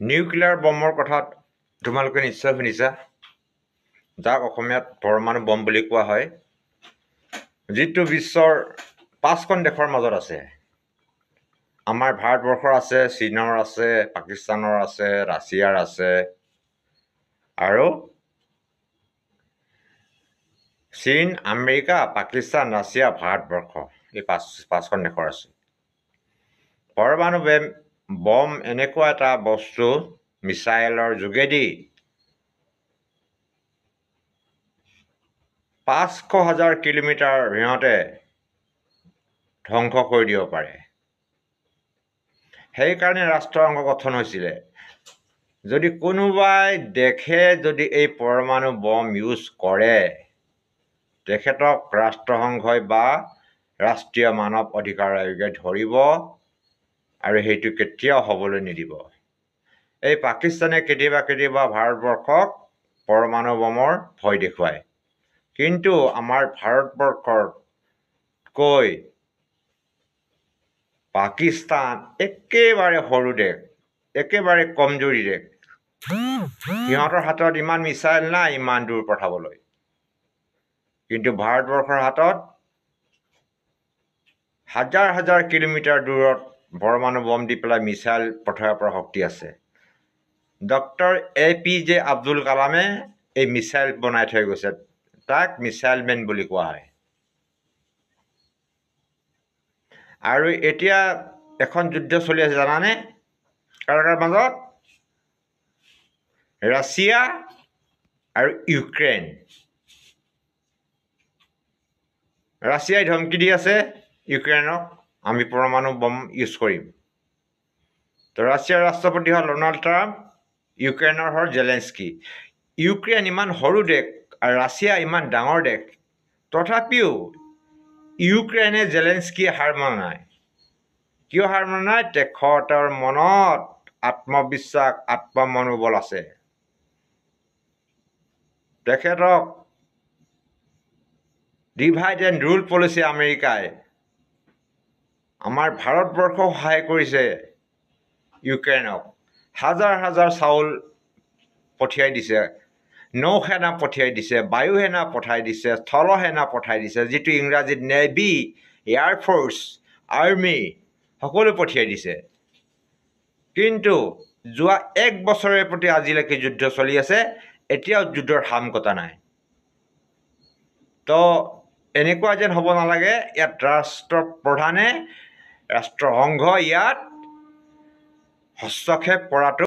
Nuclear বমৰ কথা তোমালোকে নিশ্চয় শুনিছা, যাক অসমীয়াত পৰমাণু বম বুলি কোৱা হয়, যিটো বিশ্বৰ 5খন দেশৰ মাজত আছে। আমাৰ ভাৰতবৰ্ষৰ আছে, চীনৰ আছে, পাকিস্তানৰ আছে, ৰাছিয়াৰ আছে, আৰু চীন, আমেৰিকা, পাকিস্তান, ৰাছিয়া, ভাৰতবৰ্ষ, এই পাঁচখন দেশৰ আছে। পৰমাণু বম এনেকুৱা এটা বস্তু, মিছাইলৰ যোগেদি 500,000 কিলোমিটাৰ সিহঁতে ধ্বংস কৰি দিব পাৰে। সেইকাৰণে ৰাষ্ট্ৰসংঘ গঠন হৈছিলে। যদি কোনোবাই দেশে যদি এই পৰমাণু বম ইউজ কৰে, তেখেতক ৰাষ্ট্ৰসংঘই বা ৰাষ্ট্ৰীয় মানৱ অধিকাৰ আয়োগে ধৰিব আৰু সেইটো কেতিয়াও হ'বলৈ নিদিব। এই পাকিস্তানে কেতিয়াবা ভাৰতবৰ্ষক পৰমাণু বমৰ ভয় দেখুৱায়, কিন্তু আমাৰ ভাৰতবৰ্ষতকৈ পাকিস্তান একেবাৰে সৰু দেশ, একেবাৰে কমজুৰি দেশ। সিহঁতৰ হাতত ইমান মিছাইল নাই ইমান দূৰ পঠাবলৈ, কিন্তু ভাৰতবৰ্ষৰ হাতত হাজাৰ হাজাৰ কিলোমিটাৰ দূৰত পৰমাণু বম দি পেলাই মিছাইল পঠাব পৰা শক্তি আছে। ডক্টৰ APJ আব্দুল কালামে এই মিছাইল বনাই থৈ গৈছে, তাক মিছাইল মেন বুলি কোৱা হয়। আৰু এতিয়া এখন যুদ্ধ চলি আছে, জানানে? কাৰ মাজত? ৰাছিয়া আৰু ইউক্ৰেইন। ৰাছিয়াই ধমকি দি আছে ইউক্ৰেইনক, আমি পৰমাণু বম ইউজ কৰিম। তো ৰাছিয়াৰ ৰাষ্ট্ৰপতি হ'ল ডনাল্ড ট্ৰাম্প, ইউক্ৰেইনৰ হ'ল জেলেন্সকি। ইউক্ৰেইন ইমান সৰু দেশ আৰু ৰাছিয়া ইমান ডাঙৰ দেশ, তথাপিও ইউক্ৰেইনে জেলেন্সকিয়ে হাৰ মনা নাই। কিয় হাৰ মনা নাই? তেখেতৰ মনত আত্মবিশ্বাস, আত্মমনোবল আছে। তেখেতক ডিভাইড এণ্ড ৰুল পলিচি আমেৰিকাই আমাৰ ভাৰতবৰ্ষক সহায় কৰিছে। ইউক্ৰেইনক হাজাৰ হাজাৰ চাউল পঠিয়াই দিছে, নৌসেনা পঠিয়াই দিছে, বায়ুসেনা পঠাই দিছে, স্থলসেনা পঠাই দিছে, যিটো ইংৰাজীত নেভি, এয়াৰফ'ৰ্চ, আৰ্মি সকলো পঠিয়াই দিছে। কিন্তু যোৱা 1 বছৰে প্ৰতি আজিলৈকে যুদ্ধ চলি আছে, এতিয়াও যুদ্ধৰ হাম কটা নাই। তো এনেকুৱা যেন হ'ব নালাগে ইয়াত ৰাষ্ট্ৰপ্ৰধানে, ৰাষ্ট্ৰসংঘ ইয়াত হস্তক্ষেপ কৰাটো